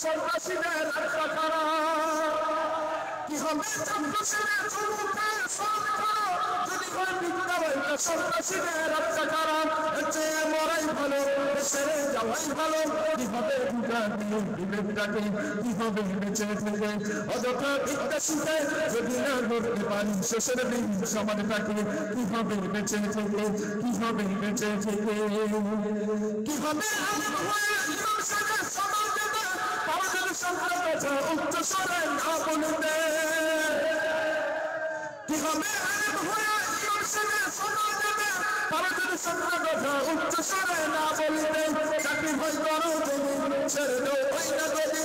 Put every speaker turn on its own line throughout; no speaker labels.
সন্ত্রাসীদের একটা কারা কি হবে সন্ত্রাসীদের চুমুকে যদি হয় বিদ্যালয়টা সন্ত্রাসীদের একটা কারা হচ্ছে মরাই ভালো ছেড়ে যাওয়াই ভালো কি হবে বুকা দিয়ে বিবেকটাকে কি হবে বেঁচে থেকে অযথা বিদ্যা শিখে যদি না করতে পারি শেষের দিন সমাজটাকে কি হবে বেঁচে থেকে কি হবে বেঁচে থেকে কি হবে উচ্চ স্বরে না বলতে কি হবে উচ্চ স্বরে না বলতে চাকরি ভয় করো যদি ছেড়ে দেও ওই না গদি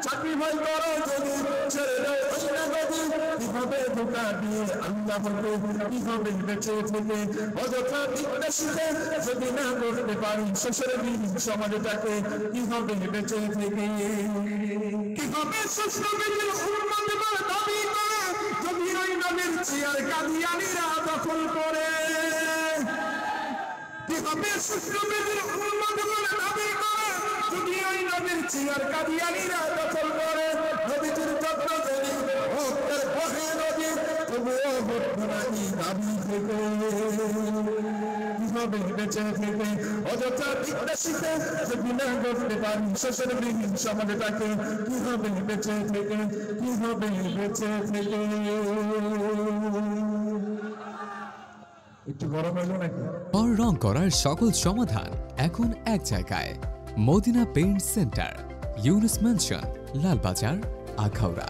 চাকরি ভয় করো যদি ছেড়ে দেও ওই না গদি কিভাবে ধোকা দিয়ে আল্লাহ হতে কিভাবে বেঁচে থেকে অযথা বিদ্যা শিখে যদি না করতে পারি শেষের দিন সমাজটাকে কিভাবে বেঁচে থেকে কিভাবে সুস্থ বিজের উন্নত করে দাবি করে যদি ওই নবীর চেয়ার কাদিয়ানিরা দখল করে কিভাবে সুস্থ বিজের উন্নত করে দাবি করে যদি ওই নবীর চেয়ার কাদিয়ানিরা দখল করে নবীজির যত্ন যদি ভক্তের বহে নদী তবুও ভক্তরানি দাবি থেকে কিভাবে বেঁচে থেকে অযথা বিদ্যা শিখে যদি না করতে পারি শেষের দিন সমাজটাকে কিভাবে বেঁচে থেকে কিভাবে বেঁচে থেকে একটু গরম হলো নাকি
আর রং করার সকল সমাধান এখন এক জায়গায় Madina paint centre Yunus mansion Lalbazar Akhaura.